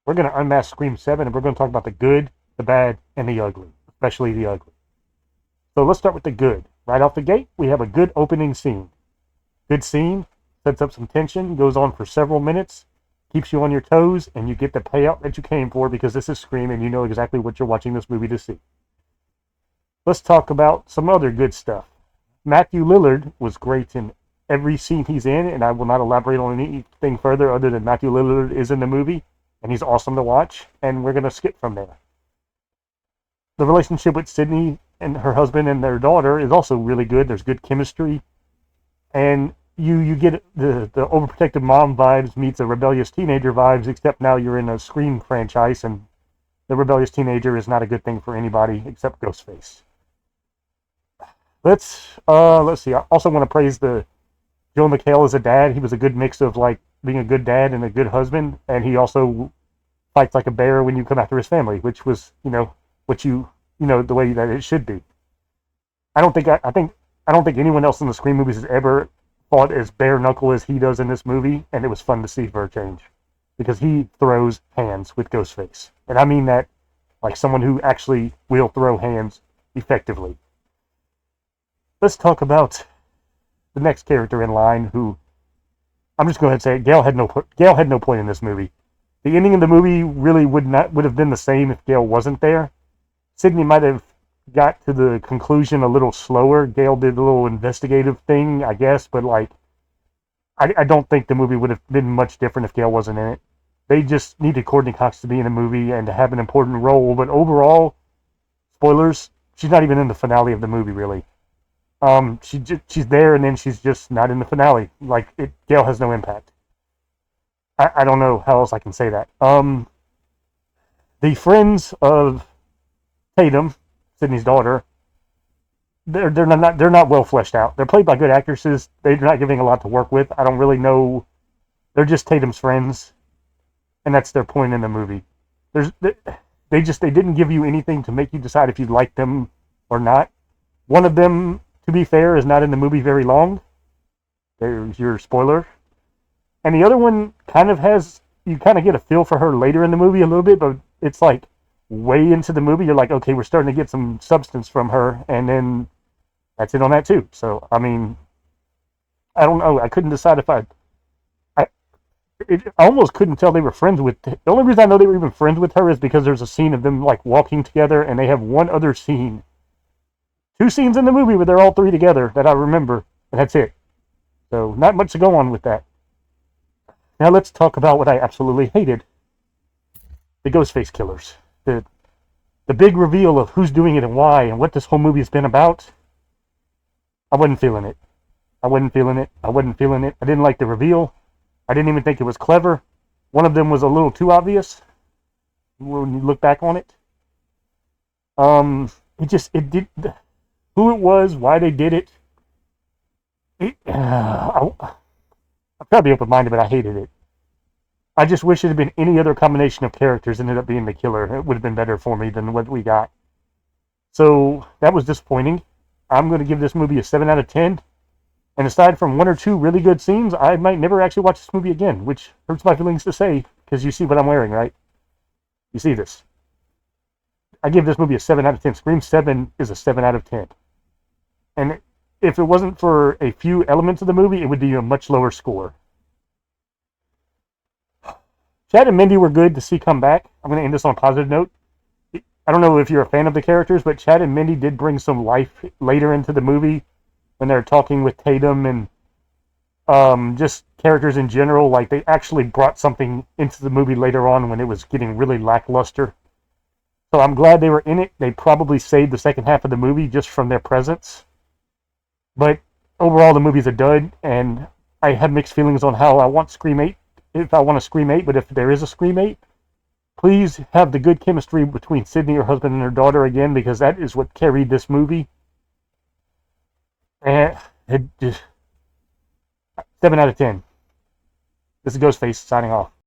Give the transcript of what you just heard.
We're going to unmask Scream 7, and we're going to talk about the good, the bad, and the ugly, especially the ugly. So let's start with the good. Right off the gate, we have a good opening scene. Good scene, sets up some tension, goes on for several minutes, keeps you on your toes, and you get the payout that you came for because this is Scream and you know exactly what you're watching this movie to see. Let's talk about some other good stuff. Matthew Lillard was great in every scene he's in, and I will not elaborate on anything further other than Matthew Lillard is in the movie, and he's awesome to watch, and we're going to skip from there. The relationship with Sydney and her husband and their daughter is also really good. There's good chemistry, and you get the overprotective mom vibes meets the rebellious teenager vibes, except now you're in a Scream franchise, and the rebellious teenager is not a good thing for anybody except Ghostface. Let's see. I also want to praise the Joel McHale as a dad. He was a good mix of like being a good dad and a good husband, and he also fights like a bear when you come after his family, which was what the way that it should be. I don't think anyone else in the Scream movies has ever fought as bare knuckle as he does in this movie, and it was fun to see for a change because he throws hands with Ghostface, and I mean that like someone who actually will throw hands effectively. Let's talk about the next character in line, who I'm just going to say Gail had no point in this movie. The ending of the movie really would have been the same if Gail wasn't there. Sydney might have got to the conclusion a little slower. Gail did a little investigative thing, I guess, but like I don't think the movie would have been much different if Gail wasn't in it. They just needed Courtney Cox to be in the movie and to have an important role, but overall, spoilers, she's not even in the finale of the movie really. She's there and then she's just not in the finale. Gail has no impact. I don't know how else I can say that. The friends of Tatum, Sydney's daughter, they're not well fleshed out. They're played by good actresses. They're not giving a lot to work with. I don't really know. They're just Tatum's friends, and that's their point in the movie. They didn't give you anything to make you decide if you like them or not. One of them, to be fair, is not in the movie very long. There's your spoiler. And the other one you kind of get a feel for her later in the movie a little bit, but it's like way into the movie. You're like, okay, we're starting to get some substance from her, and then that's it on that too. So, I mean, I don't know. I couldn't decide if I almost couldn't tell they were friends with. The only reason I know they were even friends with her is because there's a scene of them like walking together, and they have one other scene. Two scenes in the movie where they're all three together that I remember, and that's it. So, not much to go on with that. Now let's talk about what I absolutely hated. The Ghostface killers. The big reveal of who's doing it and why and what this whole movie has been about. I wasn't feeling it. I didn't like the reveal. I didn't even think it was clever. One of them was a little too obvious when you look back on it. It did, who it was, why they did it. I'm trying to be open-minded, but I hated it. I just wish it had been any other combination of characters ended up being the killer. It would have been better for me than what we got. So that was disappointing. I'm going to give this movie a 7 out of 10. And aside from one or two really good scenes, I might never actually watch this movie again, which hurts my feelings to say, because you see what I'm wearing, right? You see this. I give this movie a 7 out of 10. Scream 7 is a 7 out of 10. And if it wasn't for a few elements of the movie, it would be a much lower score. Chad and Mindy were good to see come back. I'm going to end this on a positive note. I don't know if you're a fan of the characters, but Chad and Mindy did bring some life later into the movie when they're talking with Tatum and just characters in general. Like, they actually brought something into the movie later on when it was getting really lackluster. So I'm glad they were in it. They probably saved the second half of the movie just from their presence. But overall, the movie's a dud, and I have mixed feelings on how I want Scream 8. If I want a Scream 8, but if there is a Scream 8, please have the good chemistry between Sydney, her husband, and her daughter again, because that is what carried this movie. And it just 7 out of 10. This is Ghostface signing off.